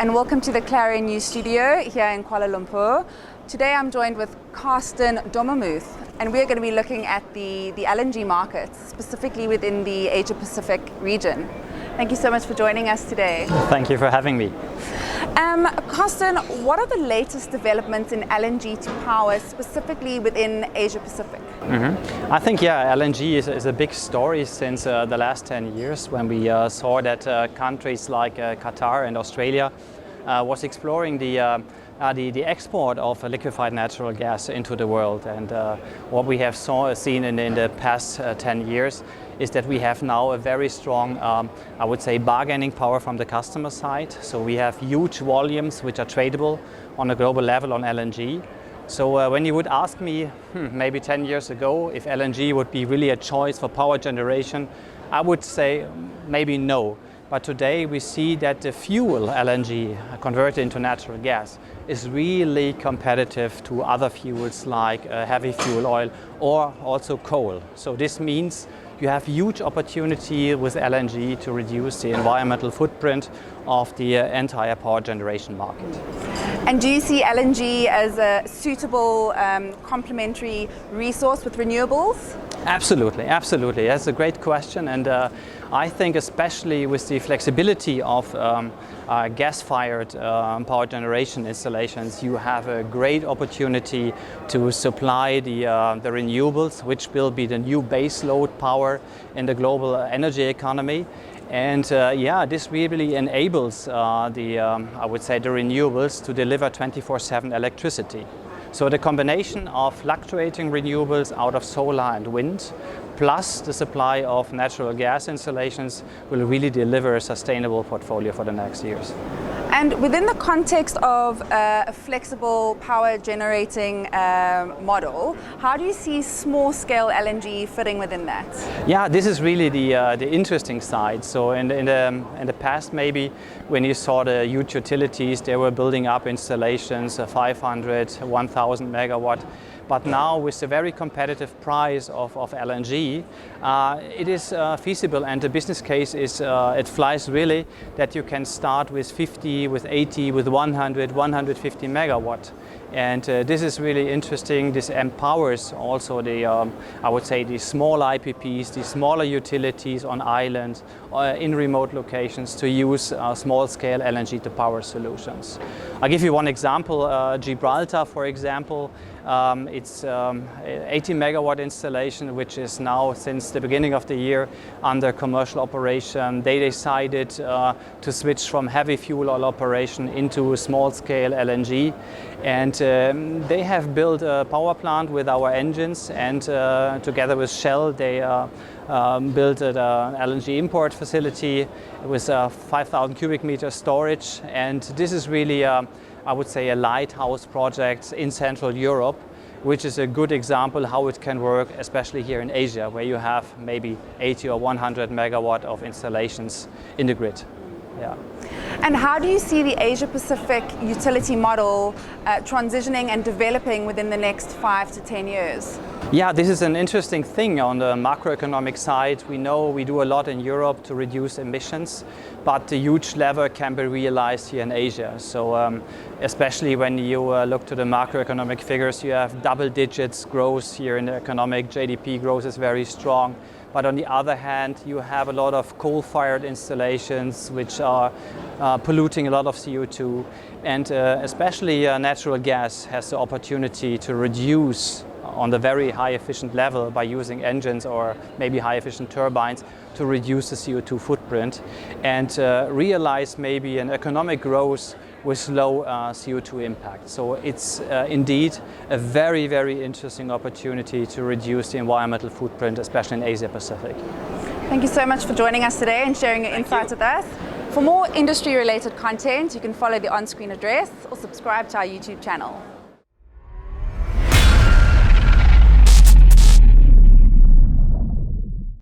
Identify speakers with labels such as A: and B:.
A: and welcome to the Clarion News Studio here in Kuala Lumpur. Today I'm joined with Carsten Dommermuth, and we're going to be looking at the LNG markets, specifically within the Asia Pacific region. Thank you so much for joining us today.
B: Thank you for having me.
A: Carsten, what are the latest developments in LNG to power, specifically within Asia Pacific?
B: I think, LNG is a big story since the last 10 years when we saw that countries like Qatar and Australia was exploring the export of liquefied natural gas into the world. And what we have seen in the past 10 years is that we have now a very strong, I would say, bargaining power from the customer side. So we have huge volumes which are tradable on a global level on LNG. So when you would ask me maybe 10 years ago if LNG would be really a choice for power generation, I would say maybe no. But today we see that the fuel LNG converted into natural gas is really competitive to other fuels like heavy fuel oil or also coal. So this means you have huge opportunity with LNG to reduce the environmental footprint of the entire power generation market.
A: And do you see LNG as a suitable complementary resource with renewables?
B: Absolutely, absolutely. That's a great question, and I think especially with the flexibility of gas-fired power generation installations, you have a great opportunity to supply the renewables, which will be the new base load power in the global energy economy. And this really enables I would say, the renewables to deliver 24/7 electricity. So the combination of fluctuating renewables out of solar and wind, plus the supply of natural gas installations, will really deliver a sustainable portfolio for the next years.
A: And within the context of a flexible power generating model, how do you see small-scale LNG fitting within that?
B: Yeah, this is really the interesting side. So in the past, maybe when you saw the huge utilities, they were building up installations 500, 1,000 megawatt. But now with the very competitive price of LNG, it is feasible, and the business case is it flies really that you can start with 50, with 80, with 100, 150 megawatt. And this is really interesting. This empowers also I would say, the small IPPs, the smaller utilities on islands, in remote locations to use small-scale LNG to power solutions. I'll give you one example. Gibraltar, for example, it's 80 megawatt installation, which is now since the beginning of the year under commercial operation. They decided to switch from heavy fuel oil operation into small-scale LNG. And they have built a power plant with our engines, and together with Shell, they built an LNG import facility with 5,000 cubic meter storage. And this is really, I would say, a lighthouse project in Central Europe, which is a good example how it can work, especially here in Asia, where you have maybe 80 or 100 megawatt of installations in the grid. Yeah.
A: And how do you see the Asia Pacific utility model transitioning and developing within the next 5 to 10 years?
B: Yeah, this is an interesting thing on the macroeconomic side. We know we do a lot in Europe to reduce emissions, but the huge lever can be realized here in Asia. So especially when you look to the macroeconomic figures, you have double digits growth here in the economic. GDP growth is very strong. But on the other hand, you have a lot of coal-fired installations which are polluting a lot of CO2. And especially natural gas has the opportunity to reduce on the very high efficient level by using engines or maybe high efficient turbines to reduce the CO2 footprint and realize maybe an economic growth with low CO2 impact. So it's indeed a very, very interesting opportunity to reduce the environmental footprint, especially in Asia Pacific.
A: Thank you so much for joining us today and sharing your insights with us. For more industry-related content, you can follow the on-screen address or subscribe to our YouTube channel.